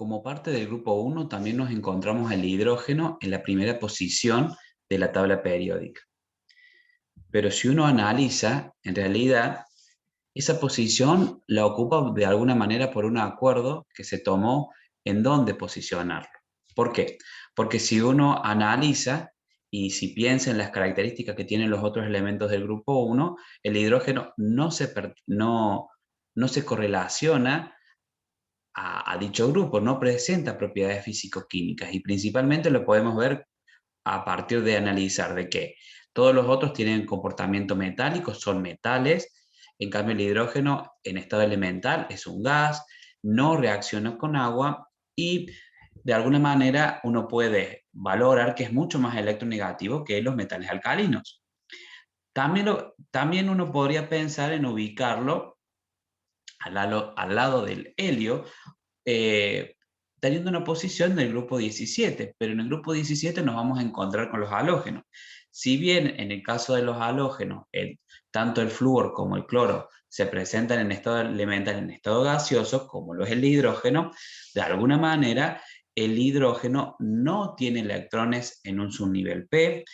Como parte del grupo 1 también nos encontramos al hidrógeno en la primera posición de la tabla periódica. Pero si uno analiza, en realidad, esa posición la ocupa de alguna manera por un acuerdo que se tomó en dónde posicionarlo. ¿Por qué? Porque si uno analiza y si piensa en las características que tienen los otros elementos del grupo 1, el hidrógeno no se correlaciona a dicho grupo, no presenta propiedades físico-químicas y principalmente lo podemos ver a partir de analizar de que todos los otros tienen comportamiento metálico, son metales, en cambio el hidrógeno en estado elemental es un gas, no reacciona con agua y de alguna manera uno puede valorar que es mucho más electronegativo que los metales alcalinos. También uno podría pensar en ubicarlo al lado del helio, eh, teniendo una posición del grupo 17, pero en el grupo 17 nos vamos a encontrar con los halógenos. Si bien en el caso de los halógenos, tanto el flúor como el cloro se presentan en estado elemental, en estado gaseoso, como lo es el hidrógeno, de alguna manera el hidrógeno no tiene electrones en un subnivel P,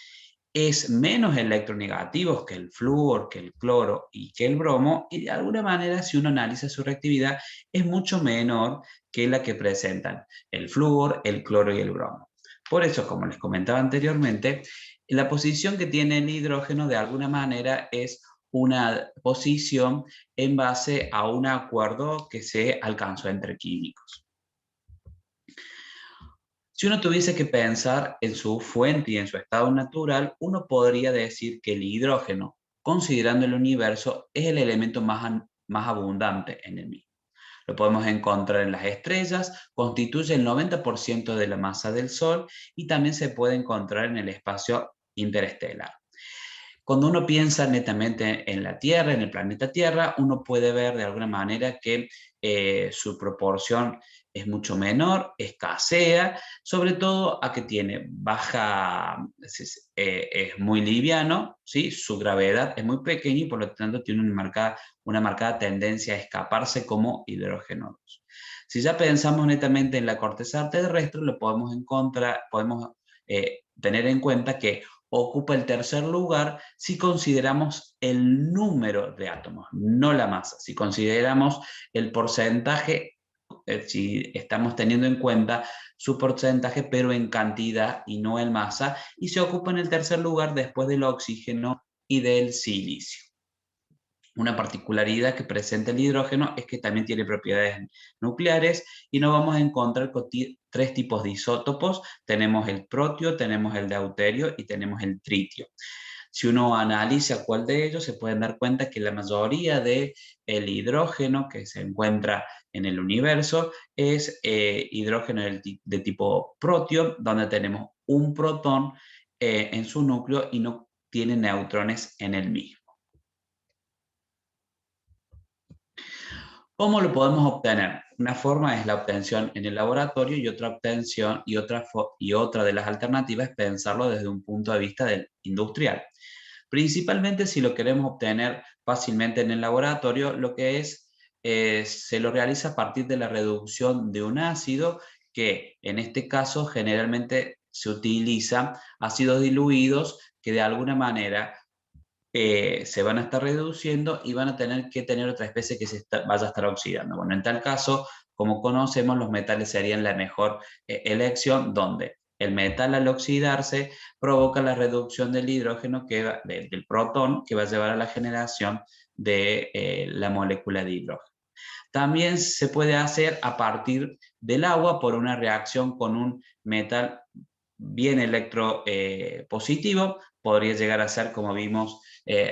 es menos electronegativo que el flúor, que el cloro y que el bromo, y de alguna manera, si uno analiza su reactividad, es mucho menor que la que presentan el flúor, el cloro y el bromo. Por eso, como les comentaba anteriormente, la posición que tiene el hidrógeno de alguna manera es una posición en base a un acuerdo que se alcanzó entre químicos. Si uno tuviese que pensar en su fuente y en su estado natural, uno podría decir que el hidrógeno, considerando el universo, es el elemento más abundante en el mismo. Lo podemos encontrar en las estrellas, constituye el 90% de la masa del Sol y también se puede encontrar en el espacio interestelar. Cuando uno piensa netamente en la Tierra, en el planeta Tierra, uno puede ver de alguna manera que su proporción es mucho menor, escasea, sobre todo a que tiene baja, es muy liviano, ¿sí? Su gravedad es muy pequeña y por lo tanto tiene una marcada tendencia a escaparse como hidrógeno 2. Si ya pensamos netamente en la corteza terrestre, lo podemos tener en cuenta que ocupa el tercer lugar si consideramos el número de átomos, no la masa. Si consideramos el porcentaje, si estamos teniendo en cuenta su porcentaje, pero en cantidad y no en masa, y se ocupa en el tercer lugar después del oxígeno y del silicio. Una particularidad que presenta el hidrógeno es que también tiene propiedades nucleares y nos vamos a encontrar con tres tipos de isótopos. Tenemos el protio, tenemos el deuterio y tenemos el tritio. Si uno analiza cuál de ellos, se pueden dar cuenta que la mayoría del hidrógeno que se encuentra en el universo es hidrógeno de tipo protio, donde tenemos un protón en su núcleo y no tiene neutrones en el mismo. ¿Cómo lo podemos obtener? Una forma es la obtención en el laboratorio y otra de las alternativas es pensarlo desde un punto de vista industrial. Principalmente si lo queremos obtener fácilmente en el laboratorio, lo que se lo realiza a partir de la reducción de un ácido que en este caso generalmente se utiliza ácidos diluidos que de alguna manera se van a estar reduciendo y van a tener que tener otra especie que vaya a estar oxidando. Bueno, en tal caso, como conocemos, los metales serían la mejor elección, donde el metal al oxidarse provoca la reducción del hidrógeno, del protón, que va a llevar a la generación de la molécula de hidrógeno. También se puede hacer a partir del agua por una reacción con un metal bien electropositivo. Podría llegar a ser, como vimos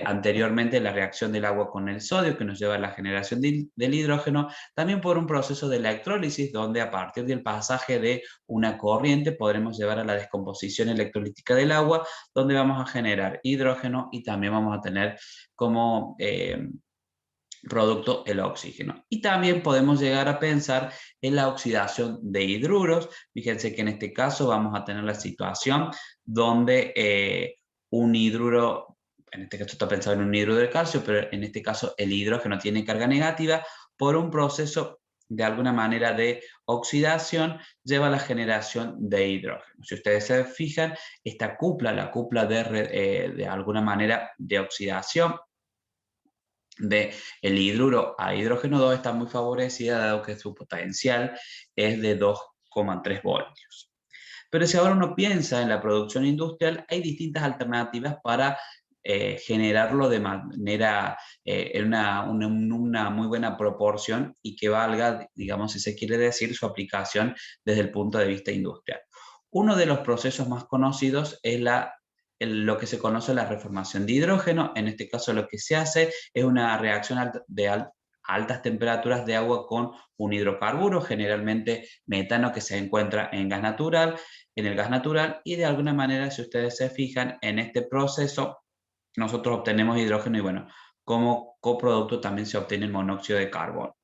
anteriormente, la reacción del agua con el sodio, que nos lleva a la generación del hidrógeno. También por un proceso de electrólisis, donde a partir del pasaje de una corriente podremos llevar a la descomposición electrolítica del agua, donde vamos a generar hidrógeno y también vamos a tener como producto el oxígeno. Y también podemos llegar a pensar en la oxidación de hidruros. Fíjense que en este caso vamos a tener la situación donde un hidruro, en este caso está pensado en un hidruro de calcio, pero en este caso el hidrógeno tiene carga negativa por un proceso de alguna manera de oxidación, lleva a la generación de hidrógeno. Si ustedes se fijan, esta cupla, la cupla de alguna manera de oxidación del hidruro a hidrógeno 2 está muy favorecida, dado que su potencial es de 2,3 voltios. Pero si ahora uno piensa en la producción industrial, hay distintas alternativas para generarlo de manera, en una muy buena proporción y que valga, digamos, si se quiere decir, su aplicación desde el punto de vista industrial. Uno de los procesos más conocidos es lo que se conoce la reformación de hidrógeno. En este caso lo que se hace es una reacción de altas temperaturas de agua con un hidrocarburo, generalmente metano, que se encuentra en el gas natural, y de alguna manera, si ustedes se fijan en este proceso, nosotros obtenemos hidrógeno y bueno, como coproducto también se obtiene el monóxido de carbono.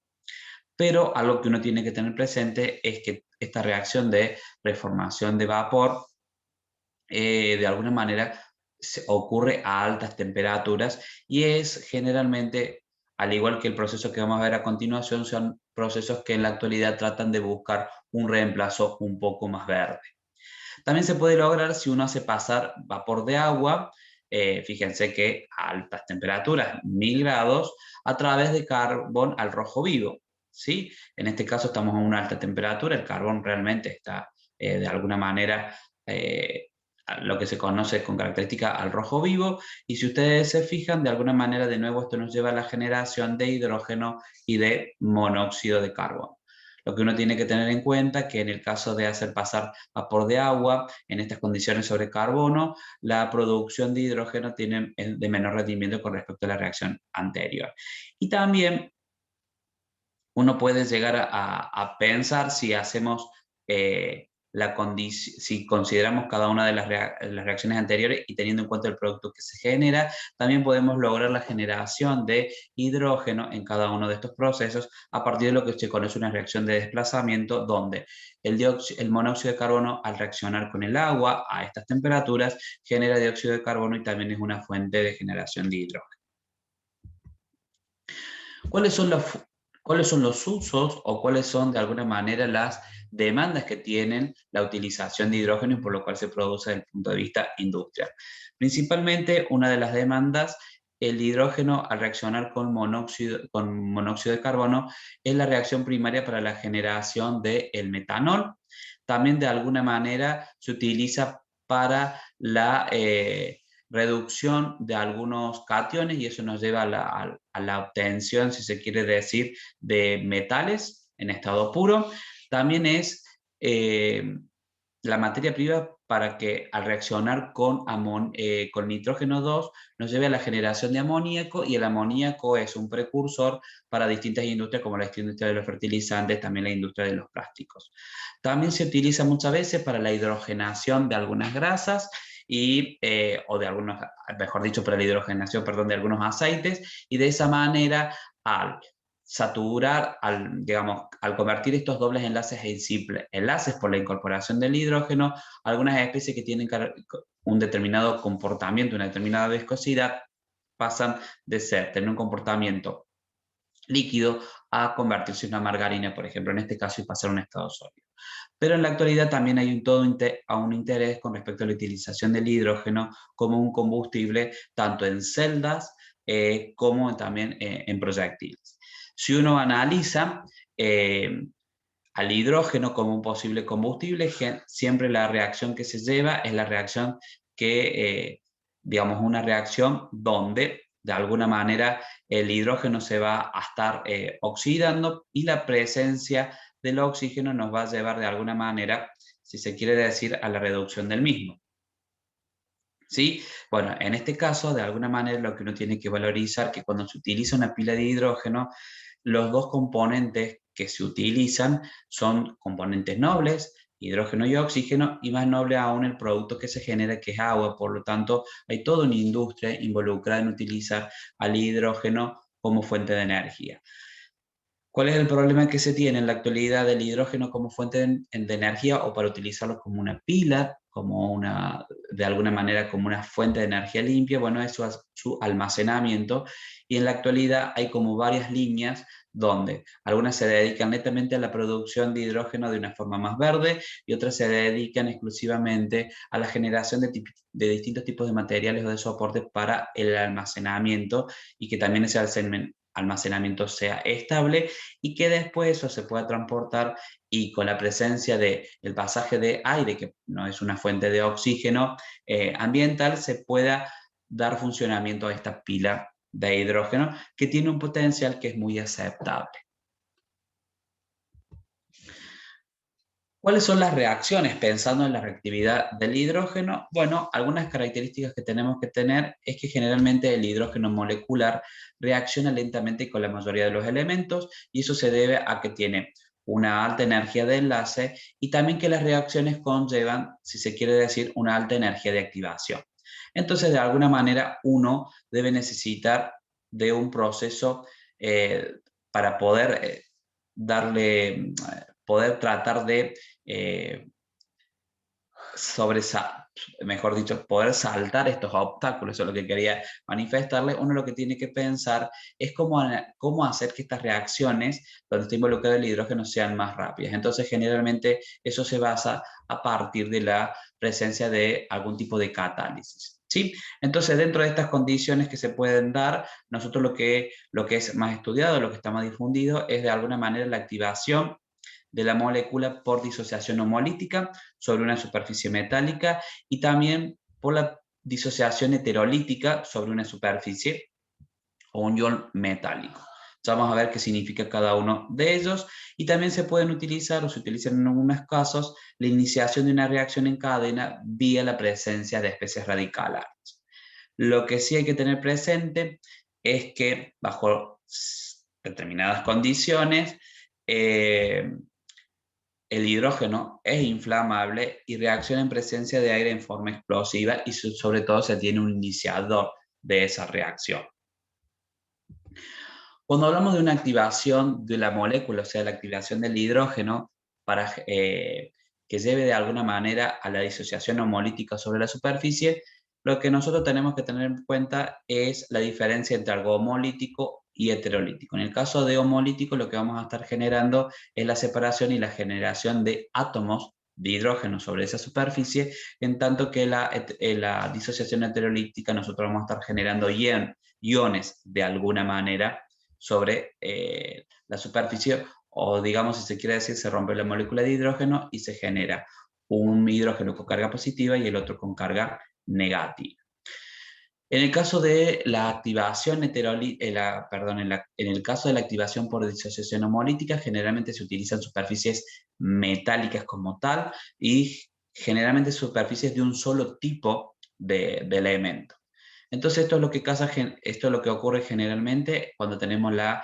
Pero algo que uno tiene que tener presente es que esta reacción de reformación de vapor, de alguna manera, ocurre a altas temperaturas y es generalmente, al igual que el proceso que vamos a ver a continuación, son procesos que en la actualidad tratan de buscar un reemplazo un poco más verde. También se puede lograr si uno hace pasar vapor de agua, fíjense que a altas temperaturas, 1000 grados, a través de carbón al rojo vivo, ¿sí? En este caso estamos a una alta temperatura, el carbón realmente está de alguna manera lo que se conoce con característica al rojo vivo, y si ustedes se fijan, de alguna manera, de nuevo, esto nos lleva a la generación de hidrógeno y de monóxido de carbono. Lo que uno tiene que tener en cuenta que en el caso de hacer pasar vapor de agua en estas condiciones sobre carbono, la producción de hidrógeno tiene de menor rendimiento con respecto a la reacción anterior. Y también uno puede llegar a pensar si hacemos si consideramos cada una de las reacciones anteriores y teniendo en cuenta el producto que se genera, también podemos lograr la generación de hidrógeno en cada uno de estos procesos a partir de lo que se conoce una reacción de desplazamiento, donde el monóxido de carbono, al reaccionar con el agua a estas temperaturas, genera dióxido de carbono y también es una fuente de generación de hidrógeno. ¿Cuáles son los usos o cuáles son de alguna manera las demandas que tienen la utilización de hidrógeno y por lo cual se produce desde el punto de vista industrial? Principalmente una de las demandas, el hidrógeno al reaccionar con monóxido de carbono, es la reacción primaria para la generación del metanol. También de alguna manera se utiliza para la reducción de algunos cationes y eso nos lleva a la obtención, si se quiere decir, de metales en estado puro. También es la materia prima para que al reaccionar con nitrógeno 2 nos lleve a la generación de amoníaco, y el amoníaco es un precursor para distintas industrias como la industria de los fertilizantes, también la industria de los plásticos. También se utiliza muchas veces para la hidrogenación de algunas grasas o de algunos, mejor dicho, para la hidrogenación, perdón, de algunos aceites, y de esa manera al saturar, al convertir estos dobles enlaces en simples enlaces por la incorporación del hidrógeno, algunas especies que tienen un determinado comportamiento, una determinada viscosidad, pasan de tener un comportamiento líquido a convertirse en una margarina, por ejemplo, en este caso, y pasar a un estado sólido. Pero en la actualidad también hay todo un interés con respecto a la utilización del hidrógeno como un combustible, tanto en celdas como también en proyectiles. Si uno analiza al hidrógeno como un posible combustible, siempre la reacción que se lleva es la reacción digamos, una reacción donde de alguna manera el hidrógeno se va a estar oxidando, y la presencia del oxígeno nos va a llevar de alguna manera, si se quiere decir, a la reducción del mismo. ¿Sí? Bueno, en este caso, de alguna manera, lo que uno tiene que valorizar que cuando se utiliza una pila de hidrógeno, los dos componentes que se utilizan son componentes nobles, hidrógeno y oxígeno, y más noble aún el producto que se genera, que es agua. Por lo tanto, hay toda una industria involucrada en utilizar al hidrógeno como fuente de energía. ¿Cuál es el problema que se tiene en la actualidad del hidrógeno como fuente de energía, o para utilizarlo como una pila, como de alguna manera como una fuente de energía limpia, bueno, es su almacenamiento, y en la actualidad hay como varias líneas donde algunas se dedican netamente a la producción de hidrógeno de una forma más verde y otras se dedican exclusivamente a la generación de distintos tipos de materiales o de soporte para el almacenamiento, y que también ese almacenamiento sea estable y que después eso se pueda transportar, y con la presencia del pasaje de aire, que no es una fuente de oxígeno ambiental, se pueda dar funcionamiento a esta pila de hidrógeno que tiene un potencial que es muy aceptable. ¿Cuáles son las reacciones pensando en la reactividad del hidrógeno? Bueno, algunas características que tenemos que tener es que generalmente el hidrógeno molecular reacciona lentamente con la mayoría de los elementos, y eso se debe a que tiene una alta energía de enlace y también que las reacciones conllevan, si se quiere decir, una alta energía de activación. Entonces, de alguna manera, uno debe necesitar de un proceso para poder poder tratar de eh, mejor dicho, poder saltar estos obstáculos. Eso es lo que quería manifestarle. Uno lo que tiene que pensar es cómo hacer que estas reacciones donde está involucrado el hidrógeno sean más rápidas. Entonces, generalmente eso se basa a partir de la presencia de algún tipo de catálisis. ¿Sí? Entonces, dentro de estas condiciones que se pueden dar, nosotros lo que es más estudiado, lo que está más difundido, es de alguna manera la activación de la molécula por disociación homolítica sobre una superficie metálica, y también por la disociación heterolítica sobre una superficie o un ion metálico. Ya vamos a ver qué significa cada uno de ellos, y también se pueden utilizar o se utilizan en algunos casos la iniciación de una reacción en cadena vía la presencia de especies radicales. Lo que sí hay que tener presente es que bajo determinadas condiciones el hidrógeno es inflamable y reacciona en presencia de aire en forma explosiva, y sobre todo se tiene un iniciador de esa reacción. Cuando hablamos de una activación de la molécula, o sea, la activación del hidrógeno, para que lleve de alguna manera a la disociación homolítica sobre la superficie, lo que nosotros tenemos que tener en cuenta es la diferencia entre algo homolítico y heterolítico. En el caso de homolítico, lo que vamos a estar generando es la separación y la generación de átomos de hidrógeno sobre esa superficie, en tanto que la disociación heterolítica nosotros vamos a estar generando iones de alguna manera sobre la superficie, o digamos, si se quiere decir, se rompe la molécula de hidrógeno y se genera un hidrógeno con carga positiva y el otro con carga negativa. En el caso de la activación en el caso de la activación por disociación homolítica, generalmente se utilizan superficies metálicas como tal, y generalmente superficies de un solo tipo de elemento. Entonces esto es lo que ocurre generalmente cuando tenemos la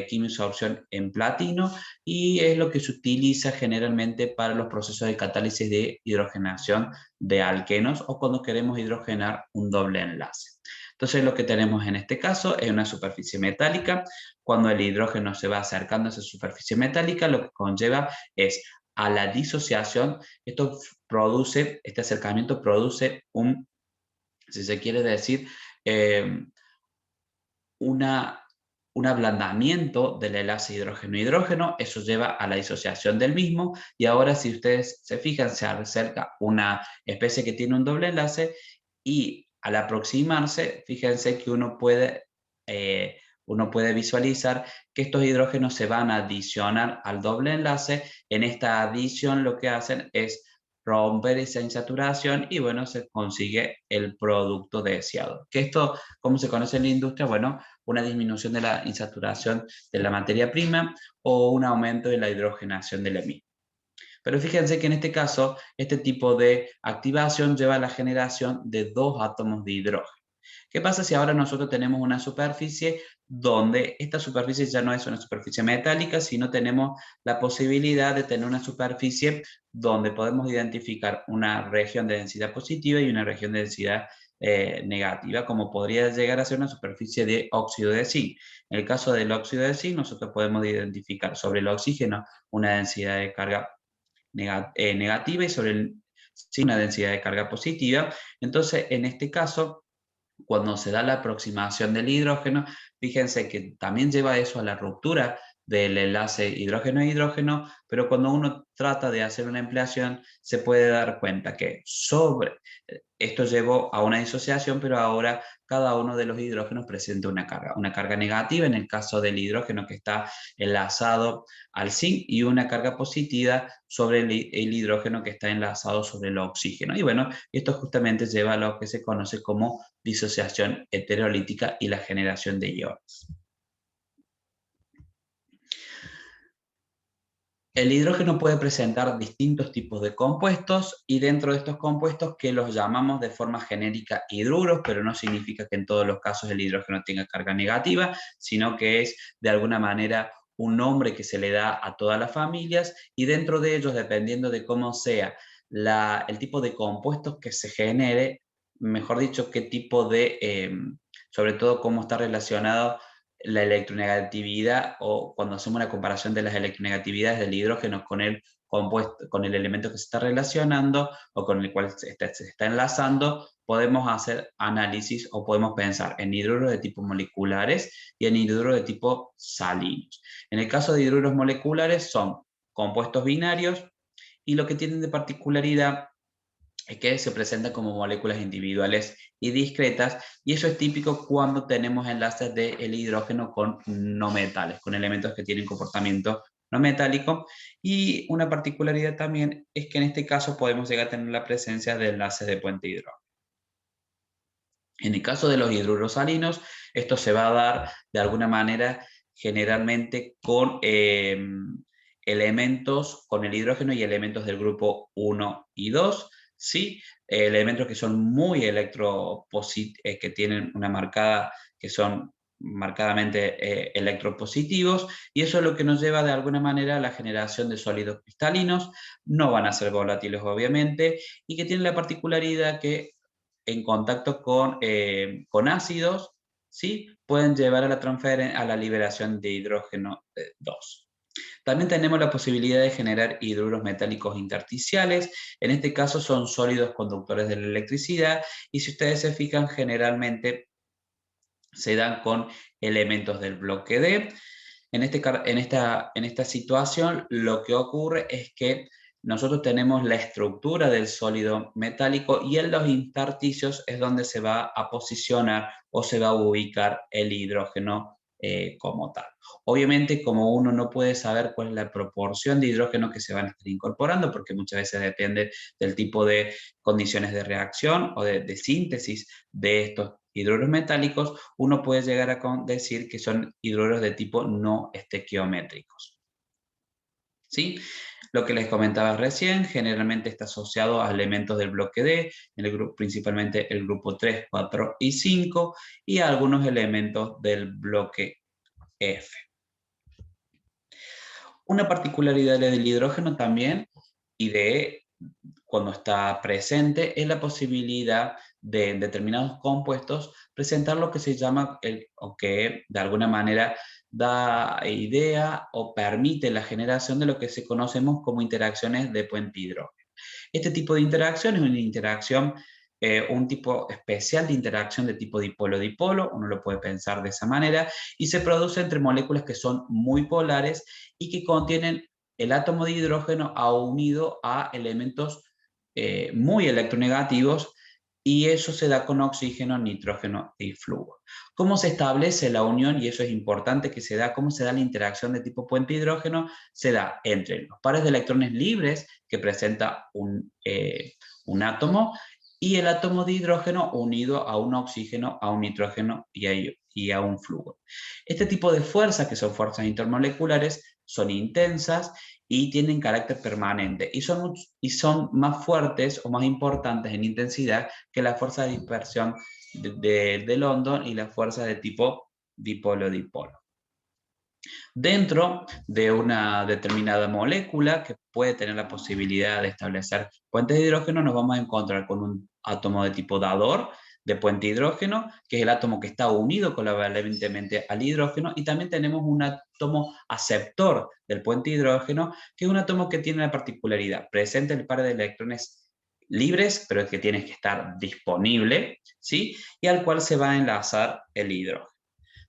quimisorción en platino, y es lo que se utiliza generalmente para los procesos de catálisis de hidrogenación de alquenos, o cuando queremos hidrogenar un doble enlace. Entonces lo que tenemos en este caso es una superficie metálica. Cuando el hidrógeno se va acercando a esa superficie metálica, lo que conlleva es a la disociación. Este acercamiento produce si se quiere decir, eh, un ablandamiento del enlace hidrógeno-hidrógeno. Eso lleva a la disociación del mismo, y ahora, si ustedes se fijan, se acerca una especie que tiene un doble enlace, y al aproximarse, fíjense que uno puede visualizar que estos hidrógenos se van a adicionar al doble enlace. En esta adición lo que hacen es romper esa insaturación, y bueno, se consigue el producto deseado. ¿Que esto cómo se conoce en la industria? Bueno, una disminución de la insaturación de la materia prima o un aumento de la hidrogenación de la misma. Pero fíjense que en este caso, este tipo de activación lleva a la generación de dos átomos de hidrógeno. ¿Qué pasa si ahora nosotros tenemos una superficie donde esta superficie ya no es una superficie metálica, sino tenemos la posibilidad de tener una superficie donde podemos identificar una región de densidad positiva y una región de densidad negativa, como podría llegar a ser una superficie de óxido de zinc? En el caso del óxido de zinc, nosotros podemos identificar sobre el oxígeno una densidad de carga negativa, y sobre el sin una densidad de carga positiva. Entonces, en este caso, cuando se da la aproximación del hidrógeno, fíjense que también lleva eso a la ruptura del enlace hidrógeno-hidrógeno, pero cuando uno trata de hacer una empleación, se puede dar cuenta que esto llevó a una disociación, pero ahora cada uno de los hidrógenos presenta una carga negativa en el caso del hidrógeno que está enlazado al zinc y una carga positiva sobre el hidrógeno que está enlazado sobre el oxígeno. Y bueno, esto justamente lleva a lo que se conoce como disociación heterolítica y la generación de iones. El hidrógeno puede presentar distintos tipos de compuestos y dentro de estos compuestos que los llamamos de forma genérica hidruros, pero no significa que en todos los casos el hidrógeno tenga carga negativa, sino que es de alguna manera un nombre que se le da a todas las familias y dentro de ellos, dependiendo de cómo sea el tipo de compuestos que se genere, mejor dicho, qué tipo de, sobre todo cómo está relacionado la electronegatividad o cuando hacemos una comparación de las electronegatividades del hidrógeno con el compuesto, con el elemento que se está relacionando o con el cual se está enlazando, podemos hacer análisis o podemos pensar en hidruros de tipo moleculares y en hidruros de tipo salinos. En el caso de hidruros moleculares son compuestos binarios y lo que tienen de particularidad es que se presentan como moléculas individuales y discretas, y eso es típico cuando tenemos enlaces del hidrógeno con no metales, con elementos que tienen comportamiento no metálico, y una particularidad también es que en este caso podemos llegar a tener la presencia de enlaces de puente hidrógeno. En el caso de los hidruros salinos, esto se va a dar de alguna manera generalmente con elementos, con el hidrógeno y elementos del grupo 1 y 2, ¿sí? Elementos que son muy que tienen una marcada, que son marcadamente electropositivos, y eso es lo que nos lleva de alguna manera a la generación de sólidos cristalinos, no van a ser volátiles obviamente, y que tienen la particularidad que en contacto con ácidos, ¿sí? Pueden llevar a a la liberación de hidrógeno 2. También tenemos la posibilidad de generar hidruros metálicos intersticiales, en este caso son sólidos conductores de la electricidad, y si ustedes se fijan, generalmente se dan con elementos del bloque D. En esta situación, lo que ocurre es que nosotros tenemos la estructura del sólido metálico y en los intersticios es donde se va a posicionar o se va a ubicar el hidrógeno como tal. Obviamente, como uno no puede saber cuál es la proporción de hidrógeno que se van a estar incorporando, porque muchas veces depende del tipo de condiciones de reacción o de síntesis de estos hidruros metálicos, uno puede llegar a decir que son hidruros de tipo no estequiométricos. ¿Sí? Lo que les comentaba recién, generalmente está asociado a elementos del bloque D, principalmente el grupo 3, 4 y 5, y a algunos elementos del bloque F. Una particularidad del hidrógeno también, y de cuando está presente, es la posibilidad de determinados compuestos presentar lo que se llama, o que de alguna manera da idea o permite la generación de lo que se conocemos como interacciones de puente hidrógeno. Este tipo de interacción es una interacción, un tipo especial de interacción de tipo dipolo-dipolo, uno lo puede pensar de esa manera, y se produce entre moléculas que son muy polares y que contienen el átomo de hidrógeno unido a elementos muy electronegativos, y eso se da con oxígeno, nitrógeno y flúor. ¿Cómo se establece la unión? Y eso es importante que se da, ¿cómo se da la interacción de tipo puente hidrógeno? Se da entre los pares de electrones libres que presenta un átomo y el átomo de hidrógeno unido a un oxígeno, a un nitrógeno y a un flúor. Este tipo de fuerzas, que son fuerzas intermoleculares, son intensas y tienen carácter permanente y son más fuertes o más importantes en intensidad que la fuerza de dispersión de London y la fuerza de tipo dipolo-dipolo. Dentro de una determinada molécula que puede tener la posibilidad de establecer puentes de hidrógeno, nos vamos a encontrar con un átomo de tipo dador de puente hidrógeno, que es el átomo que está unido covalentemente al hidrógeno, y también tenemos un átomo aceptor del puente hidrógeno, que es un átomo que tiene la particularidad, presenta el par de electrones libres, pero que tiene que estar disponible, ¿sí? Y al cual se va a enlazar el hidrógeno.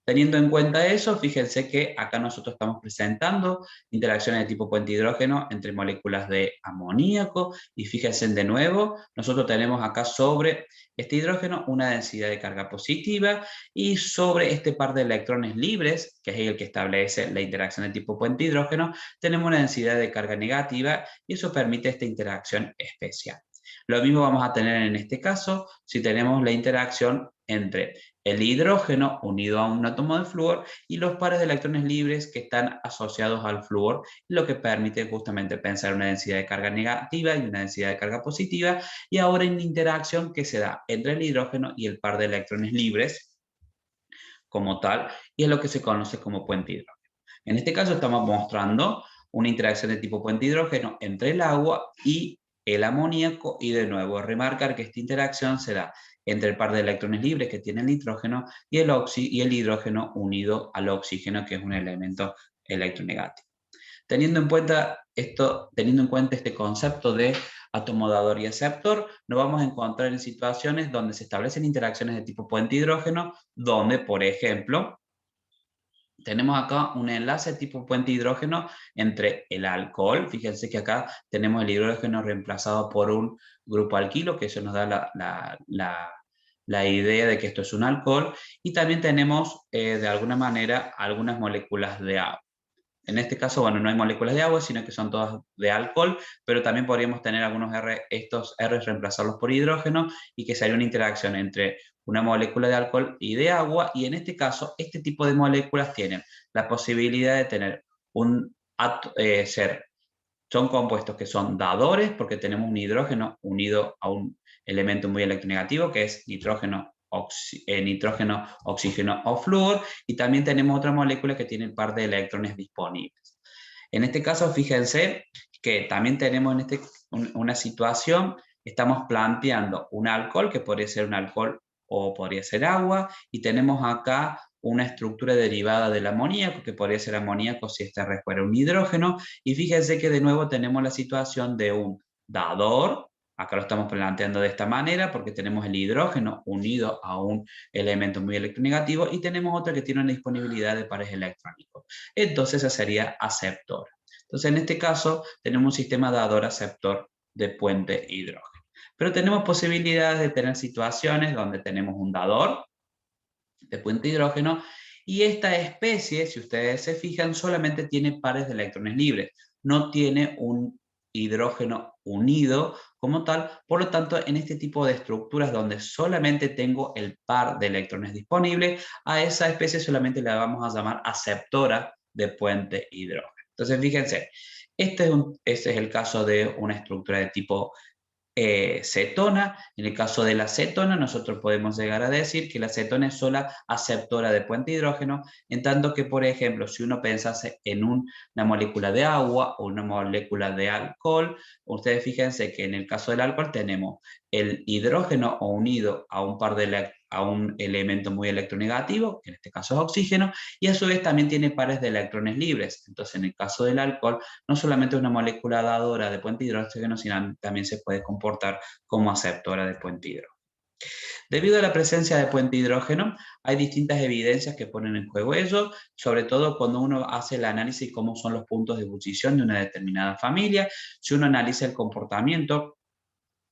Teniendo en cuenta eso, fíjense que acá nosotros estamos presentando interacciones de tipo puente hidrógeno entre moléculas de amoníaco y fíjense de nuevo, nosotros tenemos acá sobre este hidrógeno una densidad de carga positiva y sobre este par de electrones libres, que es el que establece la interacción de tipo puente hidrógeno, tenemos una densidad de carga negativa y eso permite esta interacción especial. Lo mismo vamos a tener en este caso si tenemos la interacción entre el hidrógeno unido a un átomo de flúor y los pares de electrones libres que están asociados al flúor, lo que permite justamente pensar una densidad de carga negativa y una densidad de carga positiva, y ahora en la interacción que se da entre el hidrógeno y el par de electrones libres como tal, y es lo que se conoce como puente hidrógeno. En este caso estamos mostrando una interacción de tipo puente hidrógeno entre el agua y el amoníaco, y de nuevo remarcar que esta interacción se da entre el par de electrones libres que tiene el nitrógeno y el hidrógeno unido al oxígeno, que es un elemento electronegativo. Teniendo en cuenta esto, teniendo en cuenta este concepto de átomo dador y aceptor, nos vamos a encontrar en situaciones donde se establecen interacciones de tipo puente hidrógeno, donde, por ejemplo, tenemos acá un enlace tipo puente hidrógeno entre el alcohol. Fíjense que acá tenemos el hidrógeno reemplazado por un grupo alquilo, que eso nos da la idea de que esto es un alcohol. Y también tenemos, de alguna manera, algunas moléculas de agua. En este caso, bueno, no hay moléculas de agua, sino que son todas de alcohol, pero también podríamos tener algunos R, estos R reemplazarlos por hidrógeno y que sería una interacción entre una molécula de alcohol y de agua, y en este caso, este tipo de moléculas tienen la posibilidad de tener son compuestos que son dadores porque tenemos un hidrógeno unido a un elemento muy electronegativo que es nitrógeno, oxígeno o flúor, y también tenemos otra molécula que tiene el par de electrones disponibles. En este caso, fíjense que también tenemos una situación, estamos planteando un alcohol que podría ser un alcohol o podría ser agua, y tenemos acá una estructura derivada del amoníaco, que podría ser amoníaco si esta fuera un hidrógeno, y fíjense que de nuevo tenemos la situación de un dador. Acá lo estamos planteando de esta manera porque tenemos el hidrógeno unido a un elemento muy electronegativo y tenemos otro que tiene una disponibilidad de pares electrónicos. Entonces esa sería aceptora. Entonces en este caso tenemos un sistema dador-aceptor de puente hidrógeno. Pero tenemos posibilidades de tener situaciones donde tenemos un dador de puente hidrógeno, y esta especie, si ustedes se fijan, solamente tiene pares de electrones libres, no tiene un hidrógeno unido como tal. Por lo tanto, en este tipo de estructuras donde solamente tengo el par de electrones disponibles, a esa especie solamente la vamos a llamar aceptora de puente hidrógeno. Entonces, fíjense, este es el caso de una estructura de tipo cetona. En el caso de la cetona, nosotros podemos llegar a decir que la cetona es sola aceptora de puente hidrógeno, en tanto que, por ejemplo, si uno pensase en una molécula de agua o una molécula de alcohol, ustedes fíjense que en el caso del alcohol tenemos el hidrógeno unido a un par de a un elemento muy electronegativo, que en este caso es oxígeno, y a su vez también tiene pares de electrones libres. Entonces, en el caso del alcohol, no solamente es una molécula dadora de puente hidrógeno, sino también se puede comportar como aceptora de puente hidrógeno. Debido a la presencia de puente hidrógeno, hay distintas evidencias que ponen en juego ello, sobre todo cuando uno hace el análisis de cómo son los puntos de ebullición de una determinada familia. Si uno analiza el comportamiento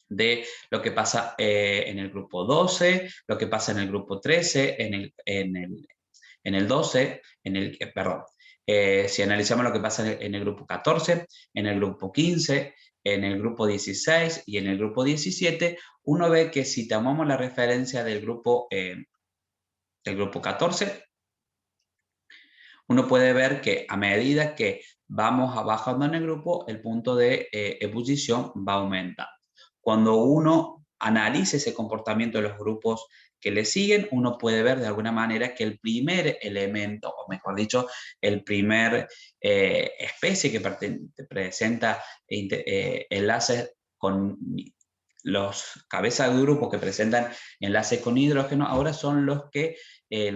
de lo que pasa en el grupo 12, lo que pasa en el grupo 13, en el 12, perdón, si analizamos lo que pasa en el grupo 14, en el grupo 15, en el grupo 16 y en el grupo 17, uno ve que si tomamos la referencia del grupo 14, uno puede ver que a medida que vamos bajando en el grupo, el punto de ebullición va aumentando. Cuando uno analice ese comportamiento de los grupos que le siguen, uno puede ver de alguna manera que el primer elemento, o mejor dicho, el primer especie que presenta enlaces con los cabezas de grupo que presentan enlaces con hidrógeno, ahora son los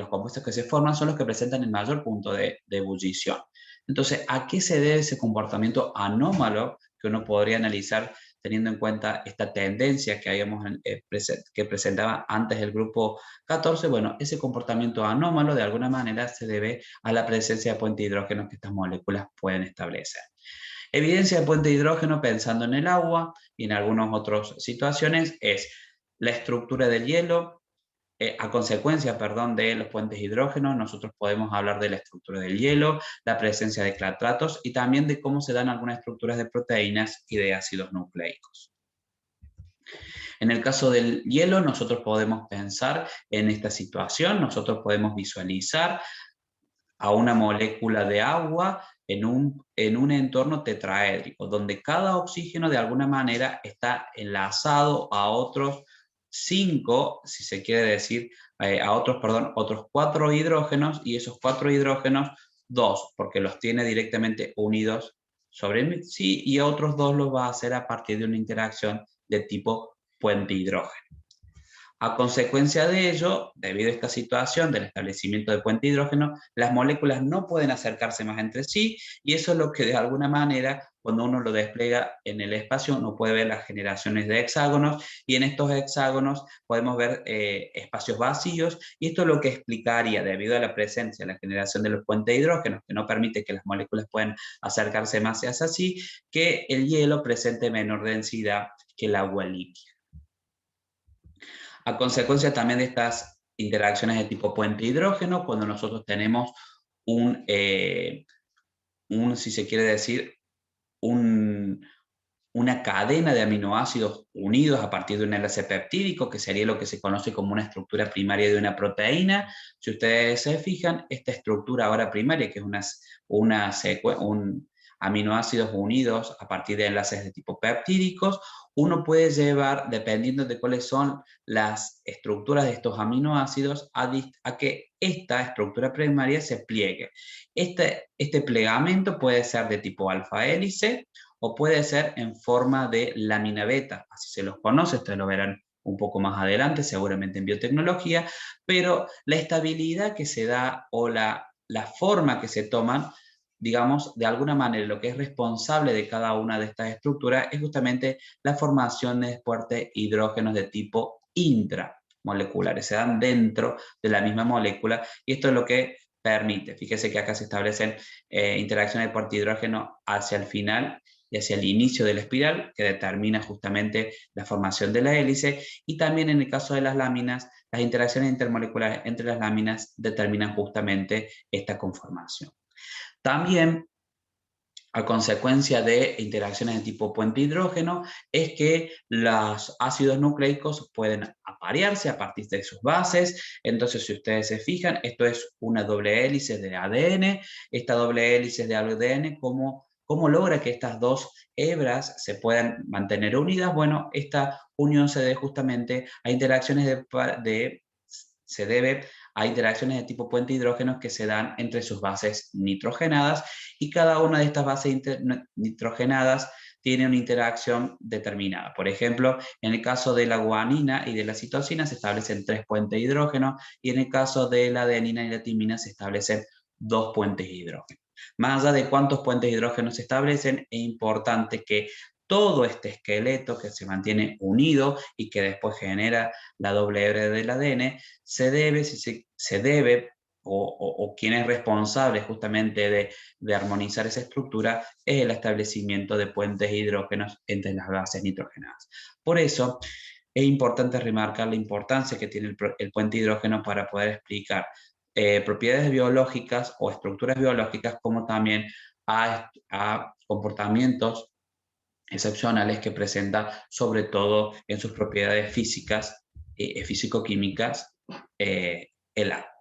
compuestos que se forman son los que presentan el mayor punto de ebullición. Entonces, ¿a qué se debe ese comportamiento anómalo que uno podría analizar teniendo en cuenta esta tendencia que que presentaba antes el grupo 14, bueno, ese comportamiento anómalo de alguna manera se debe a la presencia de puentes de hidrógeno que estas moléculas pueden establecer. Evidencia de puente de hidrógeno pensando en el agua y en algunas otras situaciones es la estructura del hielo. A consecuencia, perdón, de los puentes de hidrógeno, nosotros podemos hablar de la estructura del hielo, la presencia de clatratos y también de cómo se dan algunas estructuras de proteínas y de ácidos nucleicos. En el caso del hielo, nosotros podemos pensar en esta situación, nosotros podemos visualizar a una molécula de agua en un entorno tetraédrico, donde cada oxígeno de alguna manera está enlazado a otros 5, si se quiere decir, otros 4 hidrógenos, y esos 4 hidrógenos, 2, porque los tiene directamente unidos sobre sí, y otros 2 los va a hacer a partir de una interacción de tipo puente hidrógeno. A consecuencia de ello, debido a esta situación del establecimiento de puente de hidrógeno, las moléculas no pueden acercarse más entre sí, y eso es lo que de alguna manera, cuando uno lo despliega en el espacio, uno puede ver las generaciones de hexágonos, y en estos hexágonos podemos ver espacios vacíos, y esto es lo que explicaría, debido a la presencia, la generación de los puentes de hidrógeno, que no permite que las moléculas puedan acercarse más hacia sí, que el hielo presente menor densidad que el agua líquida. A consecuencia también de estas interacciones de tipo puente hidrógeno, cuando nosotros tenemos si se quiere decir, una cadena de aminoácidos unidos a partir de un enlace peptídico, que sería lo que se conoce como una estructura primaria de una proteína. Si ustedes se fijan, esta estructura ahora primaria, que es aminoácidos unidos a partir de enlaces de tipo peptídicos, uno puede llevar, dependiendo de cuáles son las estructuras de estos aminoácidos, a que esta estructura primaria se pliegue. Este plegamiento puede ser de tipo alfa hélice, o puede ser en forma de lámina beta, así se los conoce, ustedes lo verán un poco más adelante, seguramente en biotecnología, pero la estabilidad que se da o la forma que se toman, digamos, de alguna manera lo que es responsable de cada una de estas estructuras es justamente la formación de puentes hidrógenos de tipo intramoleculares, se dan dentro de la misma molécula, y esto es lo que permite, fíjese que acá se establecen interacciones de puente hidrógeno hacia el final y hacia el inicio de la espiral, que determina justamente la formación de la hélice, y también en el caso de las láminas, las interacciones intermoleculares entre las láminas determinan justamente esta conformación. También, a consecuencia de interacciones de tipo puente hidrógeno, es que los ácidos nucleicos pueden aparearse a partir de sus bases. Entonces, si ustedes se fijan, esto es una doble hélice de ADN. Esta doble hélice de ADN, ¿cómo logra que estas dos hebras se puedan mantener unidas? Bueno, esta unión se debe justamente a interacciones a interacciones de tipo puente hidrógeno que se dan entre sus bases nitrogenadas, y cada una de estas bases nitrogenadas tiene una interacción determinada. Por ejemplo, en el caso de la guanina y de la citosina se establecen 3 puentes de hidrógeno, y en el caso de la adenina y la timina se establecen 2 puentes de hidrógeno. Más allá de cuántos puentes de hidrógeno se establecen, es importante que todo este esqueleto que se mantiene unido y que después genera la doble hebra del ADN, o quien es responsable justamente de armonizar esa estructura, es el establecimiento de puentes de hidrógenos entre las bases nitrogenadas. Por eso es importante remarcar la importancia que tiene el puente de hidrógeno para poder explicar propiedades biológicas o estructuras biológicas, como también a comportamientos excepcionales que presenta, sobre todo en sus propiedades físicas, físico-químicas, el agua.